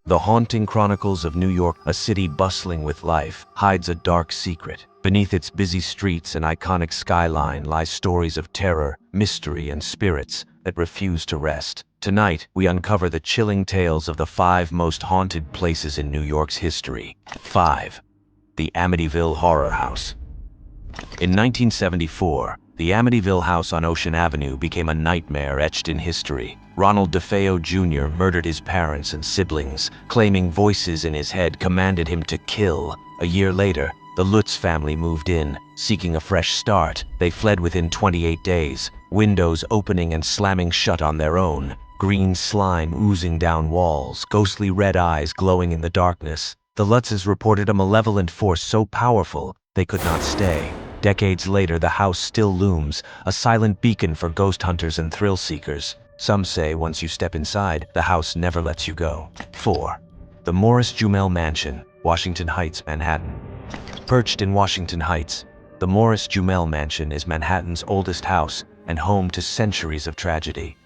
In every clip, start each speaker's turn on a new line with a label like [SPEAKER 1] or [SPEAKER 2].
[SPEAKER 1] The haunting Chronicles of New York, a city bustling with life, hides a dark secret. Beneath its busy streets and iconic skyline lie stories of terror, mystery, and spirits that refuse to rest. Tonight, we uncover the chilling tales of the 5 most haunted places in New York's history. 5. The Amityville Horror House. In 1974, the Amityville house on Ocean Avenue became a nightmare etched in history. Ronald DeFeo Jr. murdered his parents and siblings, claiming voices in his head commanded him to kill. A year later, the Lutz family moved in, seeking a fresh start. They fled within 28 days, windows opening and slamming shut on their own, green slime oozing down walls, ghostly red eyes glowing in the darkness. The Lutzes reported a malevolent force so powerful they could not stay. Decades later, the house still looms, a silent beacon for ghost hunters and thrill seekers. Some say once you step inside, the house never lets you go. 4. The Morris Jumel Mansion, Washington Heights, Manhattan. Perched in Washington Heights, the Morris Jumel Mansion is Manhattan's oldest house and home to centuries of tragedy.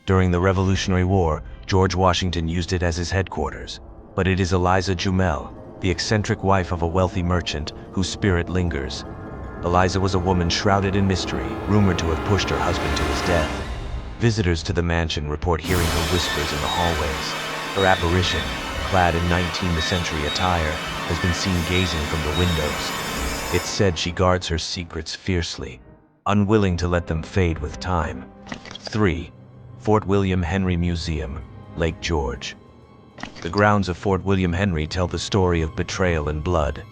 [SPEAKER 1] During the Revolutionary War, George Washington used it as his headquarters. But it is Eliza Jumel, the eccentric wife of a wealthy merchant, whose spirit lingers. Eliza was a woman shrouded in mystery, rumored to have pushed her husband to his death. Visitors to the mansion report hearing her whispers in the hallways. Her apparition, clad in 19th century attire, has been seen gazing from the windows. It's said she guards her secrets fiercely, unwilling to let them fade with time. 3. Fort William Henry Museum, Lake George. The grounds of Fort William Henry tell the story of betrayal and blood.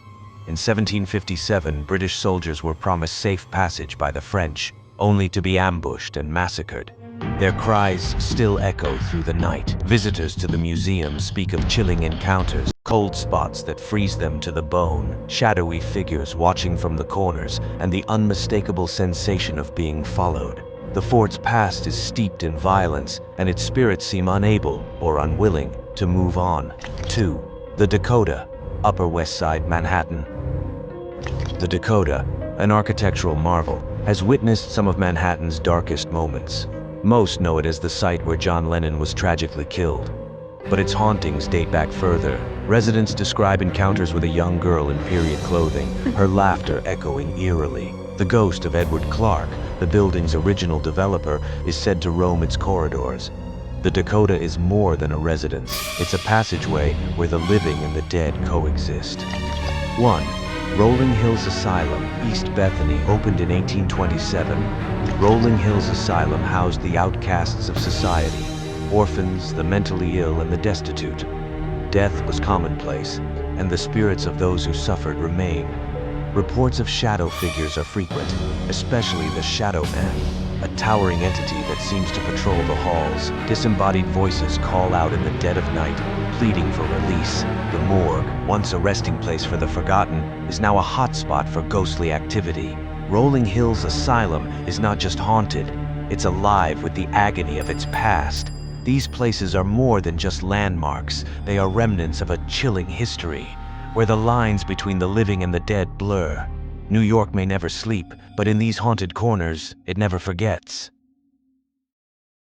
[SPEAKER 1] In 1757, British soldiers were promised safe passage by the French, only to be ambushed and massacred. Their cries still echo through the night. Visitors to the museum speak of chilling encounters, cold spots that freeze them to the bone, shadowy figures watching from the corners, and the unmistakable sensation of being followed. The fort's past is steeped in violence, and its spirits seem unable or unwilling to move on. 2. The Dakota, Upper West Side, Manhattan. The Dakota, an architectural marvel, has witnessed some of Manhattan's darkest moments. Most know it as the site where John Lennon was tragically killed. But its hauntings date back further. Residents describe encounters with a young girl in period clothing, her laughter echoing eerily. The ghost of Edward Clark, the building's original developer, is said to roam its corridors. The Dakota is more than a residence. It's a passageway where the living and the dead coexist. 1. Rolling Hills Asylum, East Bethany, opened in 1827. Rolling Hills Asylum housed the outcasts of society, orphans, the mentally ill, and the destitute. Death was commonplace, and the spirits of those who suffered remain. Reports of shadow figures are frequent, especially the Shadow Man, a towering entity that seems to patrol the halls. Disembodied voices call out in the dead of night, pleading for release. The morgue, once a resting place for the forgotten, is now a hotspot for ghostly activity. Rolling Hills Asylum is not just haunted, it's alive with the agony of its past. These places are more than just landmarks, they are remnants of a chilling history, where the lines between the living and the dead blur. New York may never sleep, but in these haunted corners, it never forgets.